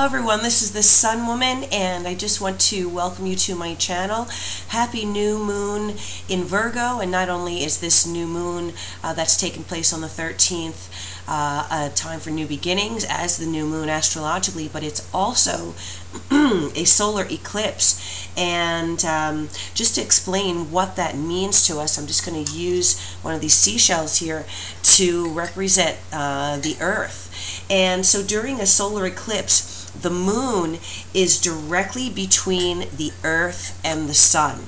Hello everyone, this is the Sun Woman, and I just want to welcome you to my channel. Happy new moon in Virgo, and not only is this new moon that's taking place on the 13th a time for new beginnings as the new moon astrologically, but it's also a solar eclipse. And just to explain what that means to us, I'm just going to use one of these seashells here to represent the Earth. And so during a solar eclipse, the moon is directly between the Earth and the Sun.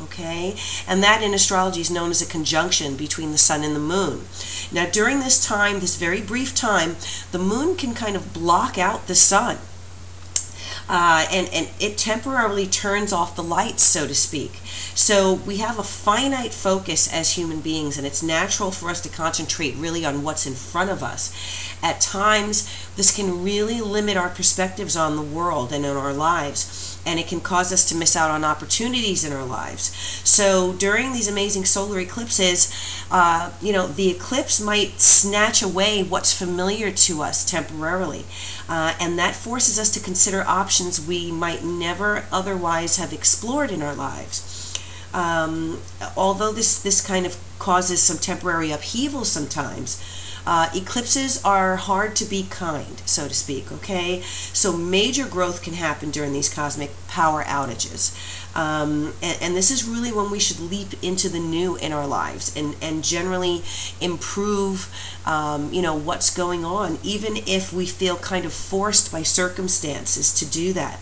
Okay? And that in astrology is known as a conjunction between the Sun and the moon. Now during this time, this very brief time, the moon can kind of block out the Sun. And it temporarily turns off the lights, so to speak. So we have a finite focus as human beings, and it's natural for us to concentrate really on what's in front of us. At times, this can really limit our perspectives on the world and in our lives, and it can cause us to miss out on opportunities in our lives. So during these amazing solar eclipses, the eclipse might snatch away what's familiar to us temporarily, and that forces us to consider options we might never otherwise have explored in our lives. Although this kind of causes some temporary upheaval sometimes, eclipses are hard to be kind, so to speak, okay? So major growth can happen during these cosmic power outages. And this is really when we should leap into the new in our lives and generally improve, what's going on, even if we feel kind of forced by circumstances to do that.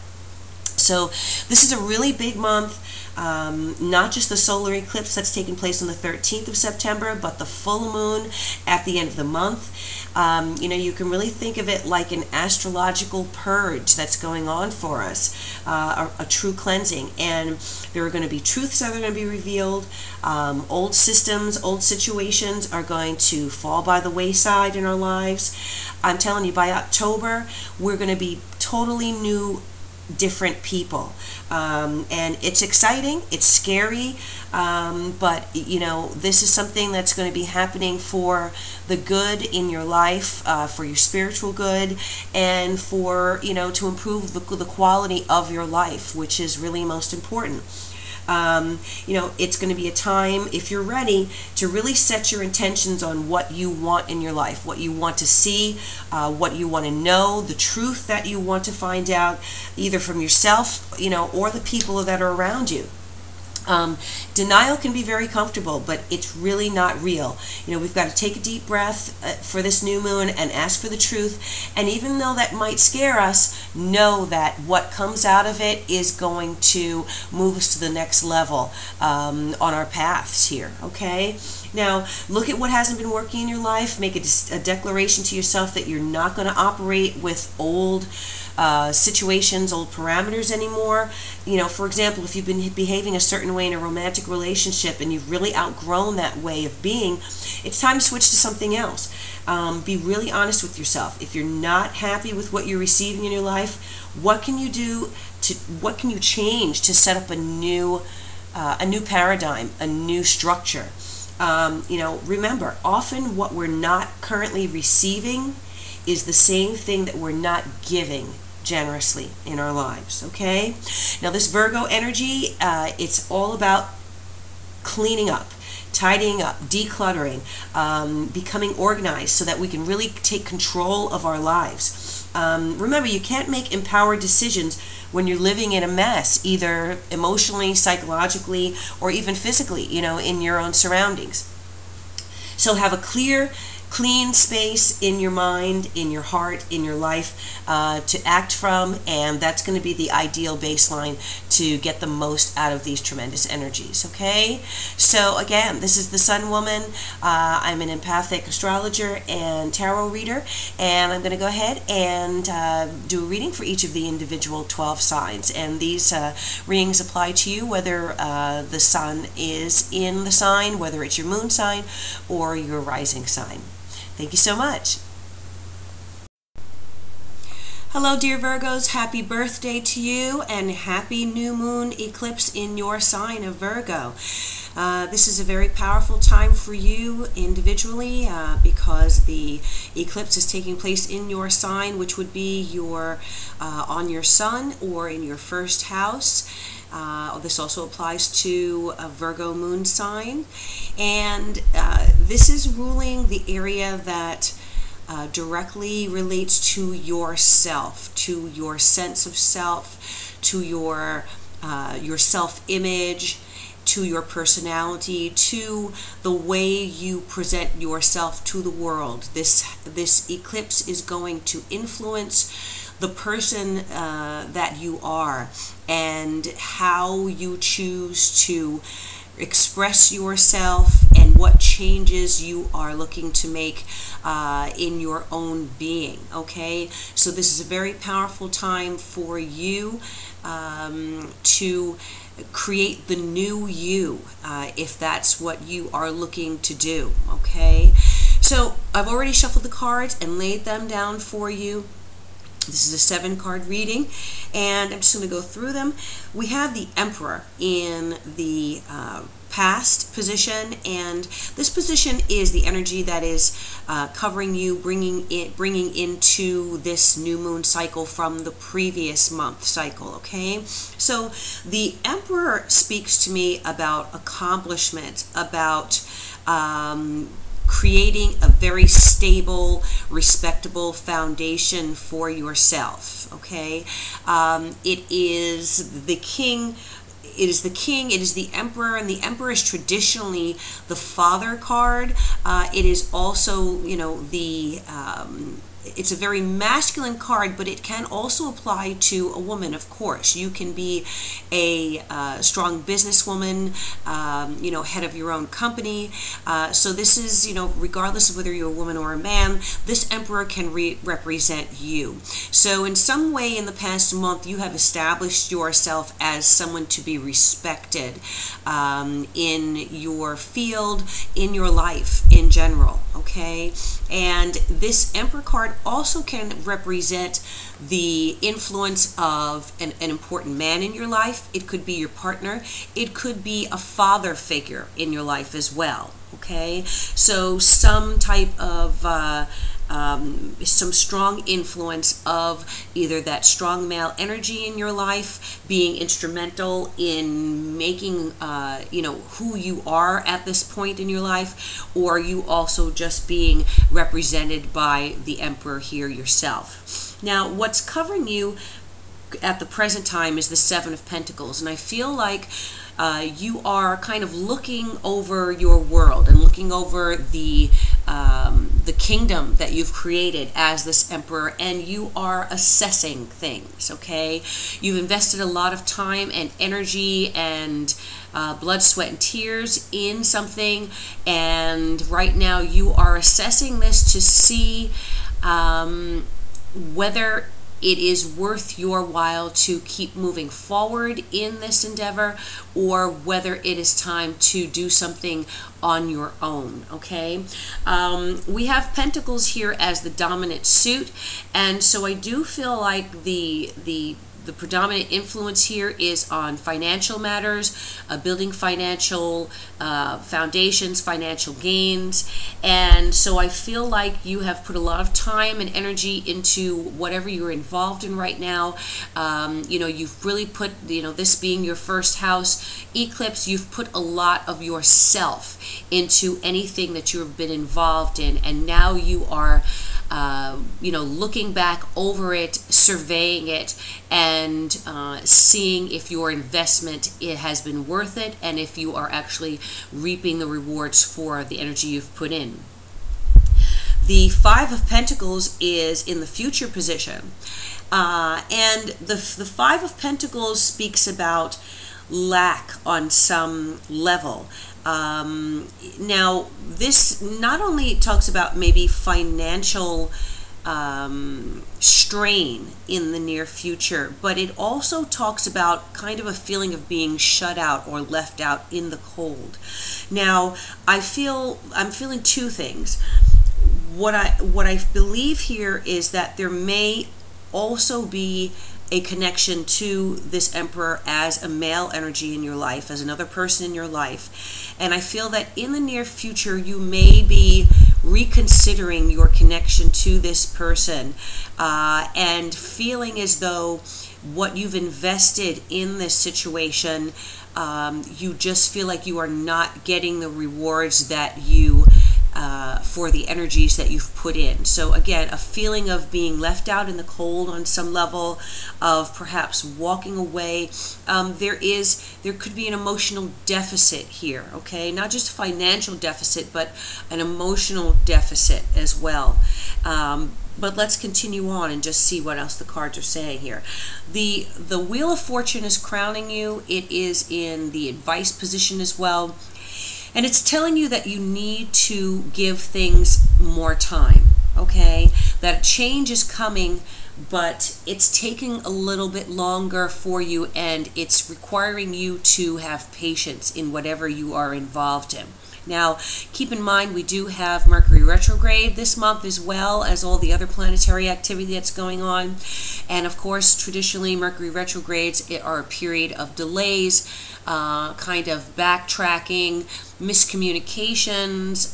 So this is a really big month, not just the solar eclipse that's taking place on the 13th of September, but the full moon at the end of the month. You can really think of it like an astrological purge that's going on for us, a true cleansing. And there are going to be truths that are going to be revealed. Old systems, old situations are going to fall by the wayside in our lives. I'm telling you, by October, we're going to be totally new, different people, and it's exciting, it's scary, but this is something that's going to be happening for the good in your life, for your spiritual good, and for to improve the quality of your life, which is really most important. It's going to be a time, if you're ready, to really set your intentions on what you want in your life, what you want to see, what you want to know, the truth that you want to find out, either from yourself, or the people that are around you. Denial can be very comfortable, but it's really not real. We've got to take a deep breath for this new moon and ask for the truth. And even though that might scare us, know that what comes out of it is going to move us to the next level on our paths here, okay? Now, look at what hasn't been working in your life. Make a declaration to yourself that you're not going to operate with old situations, old parameters anymore. For example, if you've been behaving a certain way in a romantic relationship and you've really outgrown that way of being, it's time to switch to something else. Be really honest with yourself. If you're not happy with what you're receiving in your life, what can you do what can you change to set up a new paradigm, a new structure? Remember, often what we're not currently receiving is the same thing that we're not giving generously in our lives, okay? Now this Virgo energy, it's all about cleaning up, tidying up, decluttering, becoming organized so that we can really take control of our lives. Remember, you can't make empowered decisions when you're living in a mess, either emotionally, psychologically, or even physically, in your own surroundings. So have a clean space in your mind, in your heart, in your life to act from, and that's going to be the ideal baseline to get the most out of these tremendous energies, okay? So again, this is the Sun Woman. I'm an empathic astrologer and tarot reader, and I'm going to go ahead and do a reading for each of the individual 12 signs, and these readings apply to you whether the sun is in the sign, whether it's your moon sign or your rising sign. Thank you so much. Hello, dear Virgos. Happy birthday to you and happy new moon eclipse in your sign of Virgo. This is a very powerful time for you individually because the eclipse is taking place in your sign, which would be your on your sun or in your first house. This also applies to a Virgo moon sign, and this is ruling the area that directly relates to yourself, to your sense of self, to your self-image, to your personality, to the way you present yourself to the world. This eclipse is going to influence the person that you are and how you choose to express yourself and what changes you are looking to make in your own being. Okay, so this is a very powerful time for you to create the new you, if that's what you are looking to do. Okay, so I've already shuffled the cards and laid them down for you. This is a 7-card reading, and I'm just going to go through them. We have the Emperor in the past position, and this position is the energy that is covering you, bringing into this new moon cycle from the previous month cycle. Okay, so the Emperor speaks to me about accomplishment, about creating a very stable, respectable foundation for yourself. Okay, it is the king. It is the king, it is the emperor, and the emperor is traditionally the father card. It is also, it's a very masculine card, but it can also apply to a woman, of course. You can be a strong businesswoman, head of your own company. So this is, regardless of whether you're a woman or a man, this emperor can represent you. So in some way in the past month, you have established yourself as someone to be respected in your field, in your life in general. Okay, and this Emperor card also can represent the influence of an important man in your life. It could be your partner. It could be a father figure in your life as well. Okay, so some type of some strong influence of either that strong male energy in your life being instrumental in making who you are at this point in your life, or you also just being represented by the Emperor here yourself. Now, what's covering you at the present time is the 7 of Pentacles, and I feel like you are kind of looking over your world and looking over the kingdom that you've created as this emperor, and you are assessing things. Okay, you've invested a lot of time and energy and blood, sweat, and tears in something, and right now you are assessing this to see whether it is worth your while to keep moving forward in this endeavor, or whether it is time to do something on your own. Okay, we have Pentacles here as the dominant suit, and so I do feel like the predominant influence here is on financial matters, building financial foundations, financial gains, and so I feel like you have put a lot of time and energy into whatever you're involved in right now. You've really put, this being your first house eclipse, you've put a lot of yourself into anything that you've been involved in, and now you are looking back over it, surveying it, and seeing if your investment has been worth it, and if you are actually reaping the rewards for the energy you've put in. The 5 of Pentacles is in the future position, and the 5 of Pentacles speaks about lack on some level. Now, this not only talks about maybe financial strain in the near future, but it also talks about kind of a feeling of being shut out or left out in the cold. Now, I'm feeling two things. What I believe here is that there may also be a connection to this Emperor as a male energy in your life, as another person in your life. And I feel that in the near future, you may be reconsidering your connection to this person and feeling as though what you've invested in this situation, you just feel like you are not getting the rewards that you for the energies that you've put in. So again, a feeling of being left out in the cold on some level, of perhaps walking away. There could be an emotional deficit here, okay? Not just a financial deficit, but an emotional deficit as well. But let's continue on and just see what else the cards are saying here. The Wheel of Fortune is crowning you. It is in the advice position as well. And it's telling you that you need to give things more time, okay? That a change is coming, but it's taking a little bit longer for you, and it's requiring you to have patience in whatever you are involved in. Now, keep in mind, we do have Mercury retrograde this month, as well as all the other planetary activity that's going on. And of course, traditionally, Mercury retrogrades are a period of delays, kind of backtracking, miscommunications,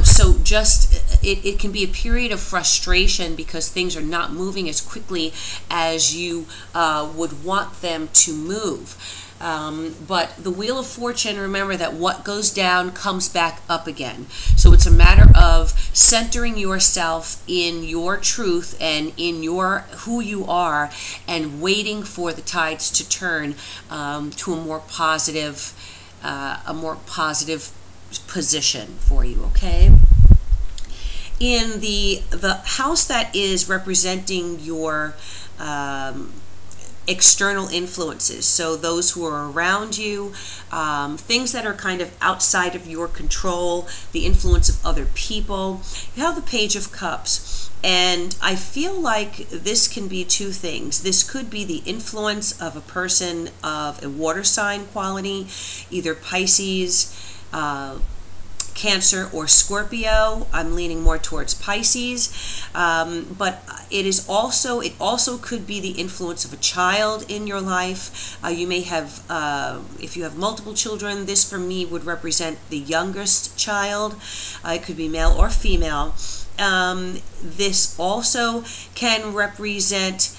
so just it can be a period of frustration because things are not moving as quickly as you would want them to move. But the Wheel of Fortune, remember that what goes down comes back up again. So it's a matter of centering yourself in your truth and in who you are, and waiting for the tides to turn to a more positive position for you, okay? In the house that is representing your external influences, so those who are around you, things that are kind of outside of your control, the influence of other people, you have the Page of Cups. And I feel like this can be two things. This could be the influence of a person of a water sign quality, either Pisces, Cancer, or Scorpio. I'm leaning more towards Pisces, but it also could be the influence of a child in your life. You may have, if you have multiple children, this for me would represent the youngest child. It could be male or female. This also can represent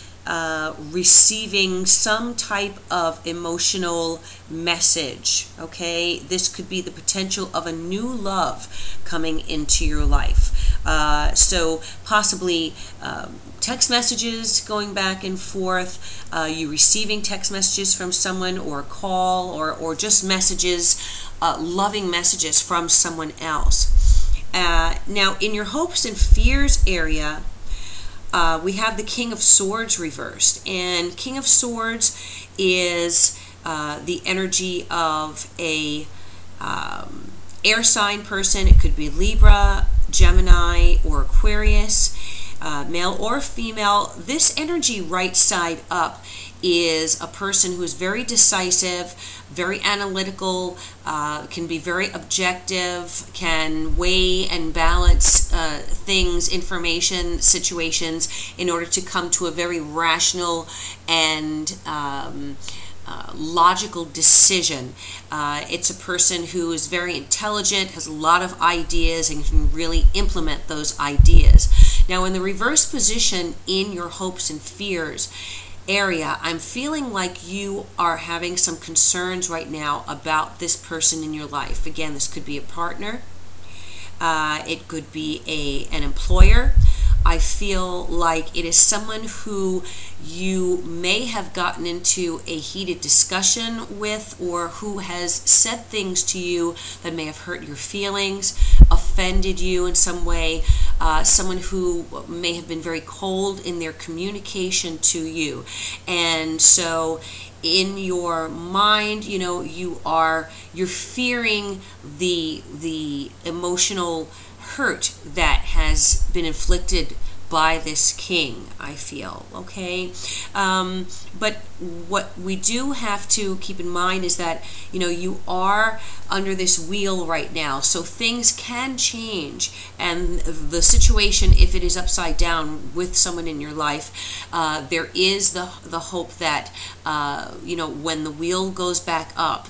receiving some type of emotional message, okay? This could be the potential of a new love coming into your life. So possibly text messages going back and forth, you receiving text messages from someone, or a call, or just messages, loving messages from someone else. Now, in your hopes and fears area, we have the King of Swords reversed, and King of Swords is the energy of a air sign person. It could be Libra, Gemini, or Aquarius, male or female. This energy right side up is a person who is very decisive, very analytical, can be very objective, can weigh and balance things, information, situations, in order to come to a very rational and logical decision. It's a person who is very intelligent, has a lot of ideas, and can really implement those ideas. Now, in the reverse position in your hopes and fears area, I'm feeling like you are having some concerns right now about this person in your life. Again, this could be a partner. It could be an employer. I feel like it is someone who you may have gotten into a heated discussion with, or who has said things to you that may have hurt your feelings, offended you in some way, someone who may have been very cold in their communication to you. And so in your mind, you're fearing the emotional hurt that has been inflicted by this king, I feel, okay? But what we do have to keep in mind is that, you know, you are under this wheel right now, so things can change, and the situation, if it is upside down with someone in your life, there is the hope that, you know, when the wheel goes back up,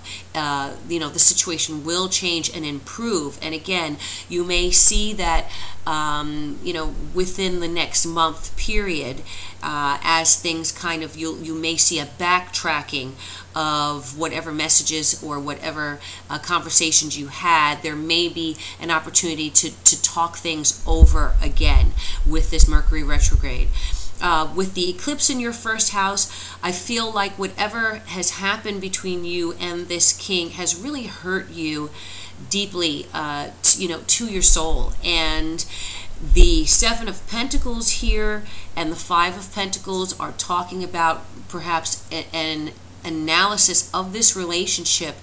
you know, the situation will change and improve. And again, you may see that, you know, within the next month period, as things kind of, you may see a backtracking of whatever messages or whatever conversations you had. There may be an opportunity to talk things over again with this Mercury retrograde. With the eclipse in your first house, I feel like whatever has happened between you and this king has really hurt you deeply, you know, to your soul. And the Seven of Pentacles here and the Five of Pentacles are talking about perhaps an analysis of this relationship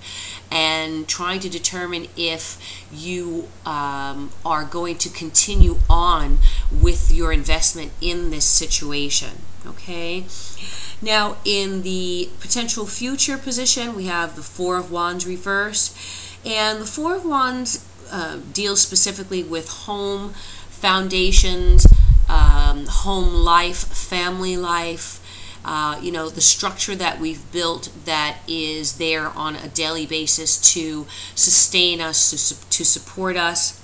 and trying to determine if you are going to continue on with your investment in this situation. Okay, now in the potential future position, we have the Four of Wands reversed, and the Four of Wands deals specifically with home, foundations, home life, family life, you know, the structure that we've built that is there on a daily basis to sustain us, to support us.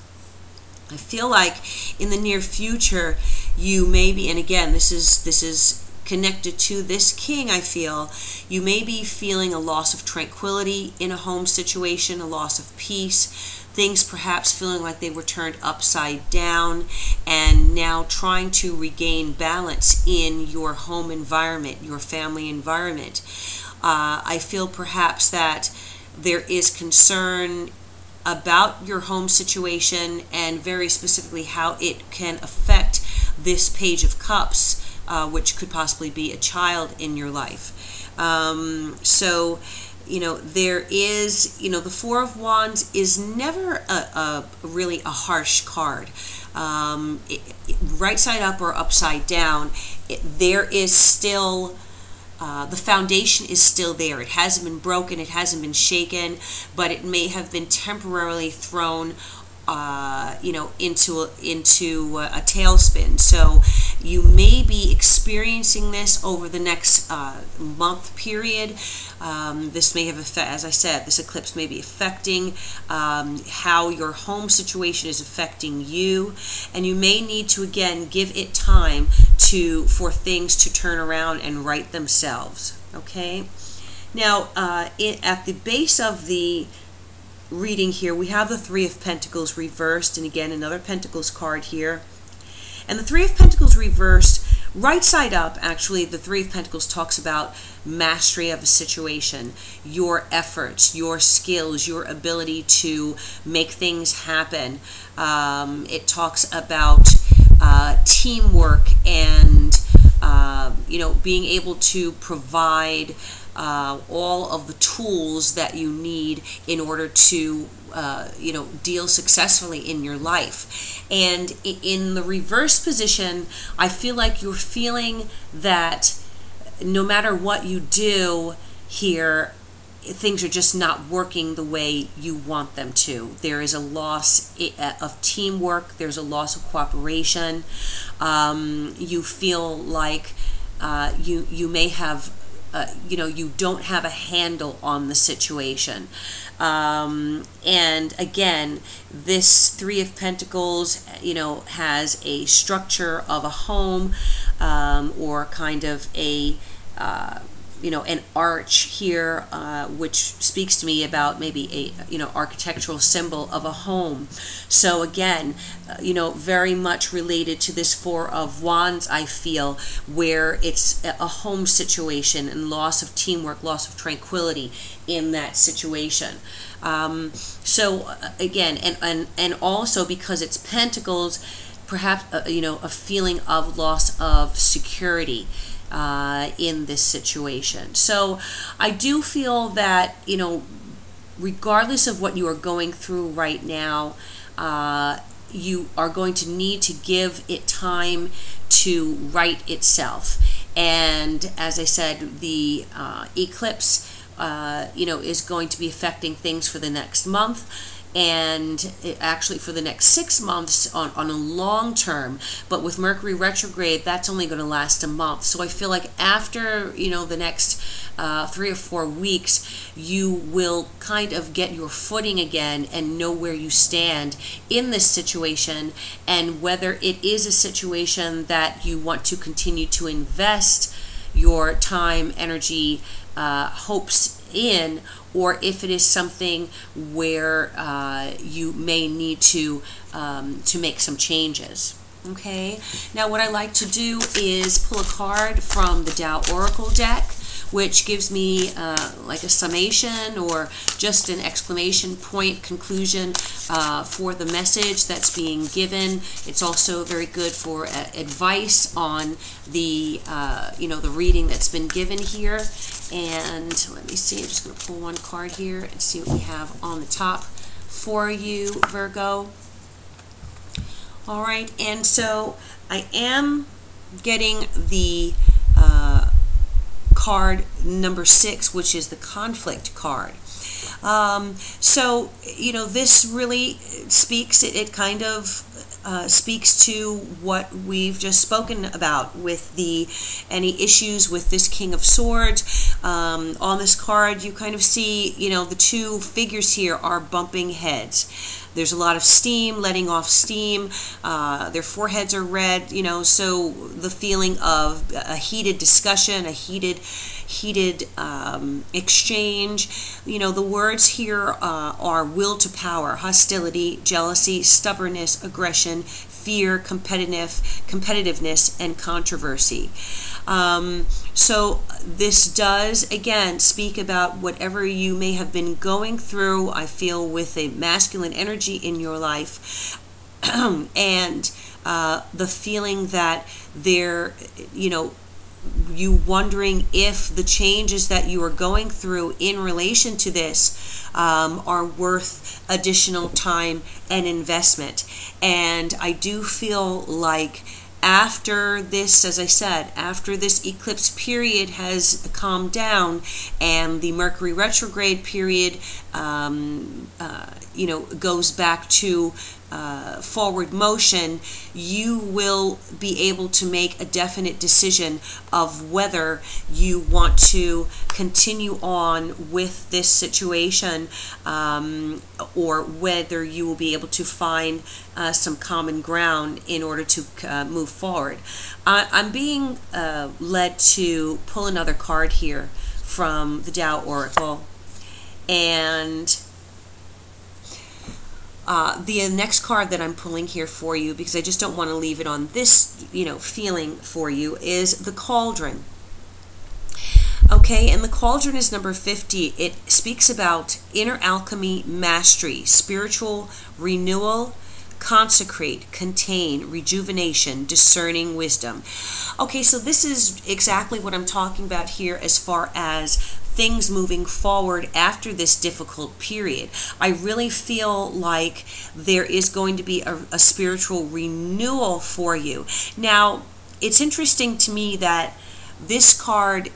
I feel like in the near future, you may be, and again, this is connected to this king, I feel, you may be feeling a loss of tranquility in a home situation, a loss of peace, things perhaps feeling like they were turned upside down, and now trying to regain balance in your home environment, your family environment. I feel perhaps that there is concern about your home situation and very specifically how it can affect this Page of Cups, which could possibly be a child in your life. So, you know, there is, you know, the Four of Wands is never really a harsh card. Right side up or upside down, there is still, the foundation is still there. It hasn't been broken, it hasn't been shaken, but it may have been temporarily thrown, you know, into a tailspin. So you may be experiencing this over the next month period. This may have, as I said, this eclipse may be affecting how your home situation is affecting you, and you may need to again give it time for things to turn around and right themselves. Okay. Now, at the base of the reading here, we have the Three of Pentacles reversed, and again another Pentacles card here. And the Three of Pentacles reversed, right side up, actually, the Three of Pentacles talks about mastery of a situation, your efforts, your skills, your ability to make things happen. It talks about teamwork and, you know, being able to provide all of the tools that you need in order to you know, deal successfully in your life. And in the reverse position, I feel like you're feeling that no matter what you do here, things are just not working the way you want them to. There is a loss of teamwork. There's a loss of cooperation. You feel like you may have you know, you don't have a handle on the situation. And again, this Three of Pentacles, you know, has a structure of a home, or kind of a, you know, an arch here, which speaks to me about maybe a, you know, architectural symbol of a home. So again, you know, very much related to this Four of Wands, I feel, where it's a home situation and loss of teamwork, loss of tranquility in that situation. So again, and also because it's Pentacles, perhaps, you know, a feeling of loss of security in this situation. So I do feel that, you know, regardless of what you are going through right now, you are going to need to give it time to right itself. And as I said, the eclipse, is going to be affecting things for the next month, and actually for the next 6 months on a long term. But with Mercury retrograde, that's only going to last a month. So I feel like after, the next 3 or 4 weeks, you will kind of get your footing again and know where you stand in this situation, and whether it is a situation that you want to continue to invest your time, energy, hopes in, or if it is something where you may need to make some changes. Okay, now what I like to do is pull a card from the Tao Oracle deck, which gives me like a summation or just an exclamation point conclusion for the message that's being given. It's also very good for advice on the the reading that's been given here. And let me see, I'm just going to pull one card here and see what we have on the top for you, Virgo. All right, and so I am getting the card number 6, which is the conflict card. So, this really speaks, it kind of speaks to what we've just spoken about with any issues with this King of Swords. On this card, you kind of see, the two figures here are bumping heads. There's a lot of steam, letting off steam. Their foreheads are red, so the feeling of a heated discussion, a heated exchange. The words here are will to power, hostility, jealousy, stubbornness, aggression, fear, competitiveness, and controversy. So this does, again, speak about whatever you may have been going through, I feel, with a masculine energy in your life, and the feeling that there, you wondering if the changes that you are going through in relation to this are worth additional time and investment. And I do feel like after this, as I said, after this eclipse period has calmed down and the Mercury retrograde period, goes back to forward motion, you will be able to make a definite decision of whether you want to continue on with this situation, or whether you will be able to find some common ground in order to move forward. I'm being led to pull another card here from the Tao Oracle, and the next card that I'm pulling here for you, because I just don't want to leave it on this, feeling for you, is the Cauldron. Okay, and the Cauldron is number 50. It speaks about inner alchemy, mastery, spiritual renewal, consecrate, contain, rejuvenation, discerning wisdom. Okay, so this is exactly what I'm talking about here as far as things moving forward after this difficult period. I really feel like there is going to be a spiritual renewal for you. Now, it's interesting to me that this card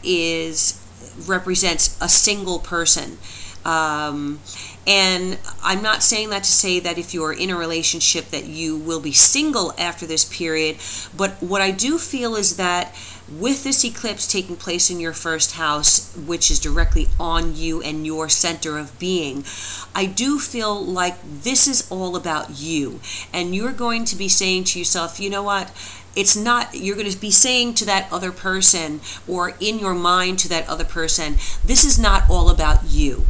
represents a single person. And I'm not saying that to say that if you're in a relationship that you will be single after this period, but what I do feel is that with this eclipse taking place in your first house, which is directly on you and your center of being, I do feel like this is all about you. And you're going to be saying to yourself, you know what? It's not, you're going to be saying to that other person, or in your mind to that other person, this is not all about you.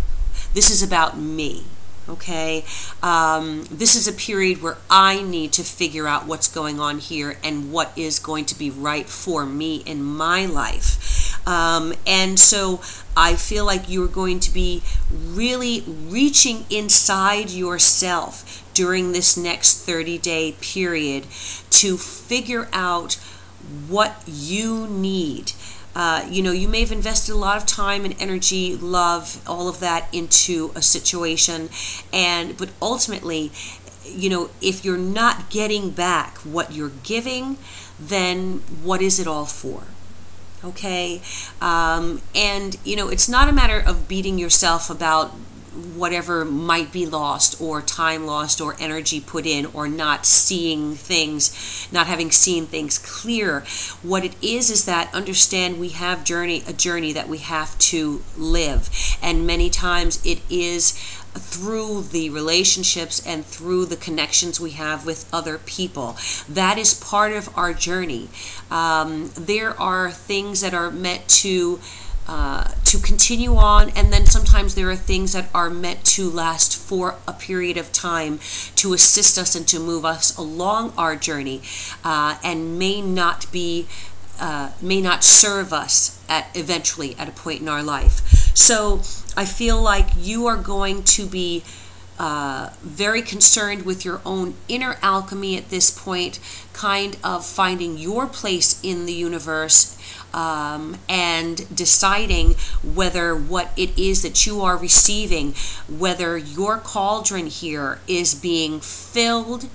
This is about me, okay? This is a period where I need to figure out what's going on here and what is going to be right for me in my life. And so I feel like you're going to be really reaching inside yourself during this next 30-day period to figure out what you need. You may have invested a lot of time and energy, love, all of that into a situation, but ultimately, if you're not getting back what you're giving, then what is it all for? Okay? And, you know, it's not a matter of beating yourself about whatever might be lost, or time lost, or energy put in, or not seeing things, not having seen things clear. What it is that understand we have a journey that we have to live, and many times it is through the relationships and through the connections we have with other people. That is part of our journey. There are things that are meant to continue on, and then sometimes there are things that are meant to last for a period of time to assist us and to move us along our journey, and may not serve us eventually at a point in our life. So I feel like you are going to be very concerned with your own inner alchemy at this point, kind of finding your place in the universe, and deciding whether what it is that you are receiving, whether your cauldron here is being filled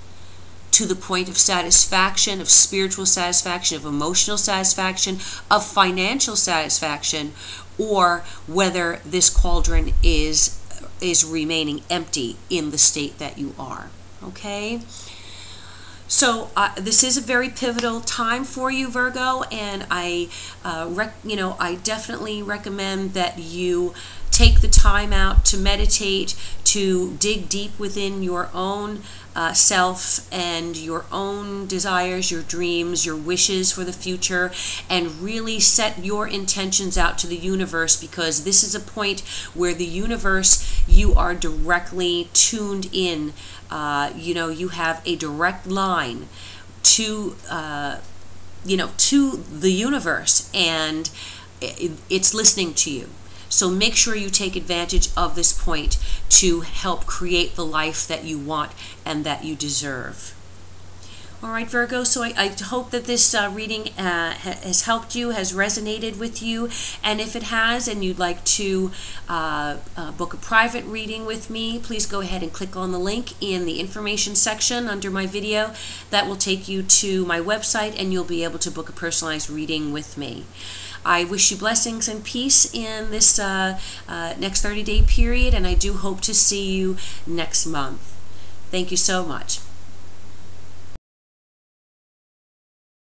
to the point of satisfaction, of spiritual satisfaction, of emotional satisfaction, of financial satisfaction, or whether this cauldron is remaining empty in the state that you are. Okay? So this is a very pivotal time for you, Virgo, and I definitely recommend that you take the time out to meditate, to dig deep within your own self and your own desires, your dreams, your wishes for the future, and really set your intentions out to the universe, because this is a point where the universe, you are directly tuned in. You have a direct line to the universe, and it's listening to you. So make sure you take advantage of this point to help create the life that you want and that you deserve. All right, Virgo, so I hope that this reading has helped you, has resonated with you. And if it has, and you'd like to book a private reading with me, please go ahead and click on the link in the information section under my video. That will take you to my website, and you'll be able to book a personalized reading with me. I wish you blessings and peace in this next 30-day period, and I do hope to see you next month. Thank you so much.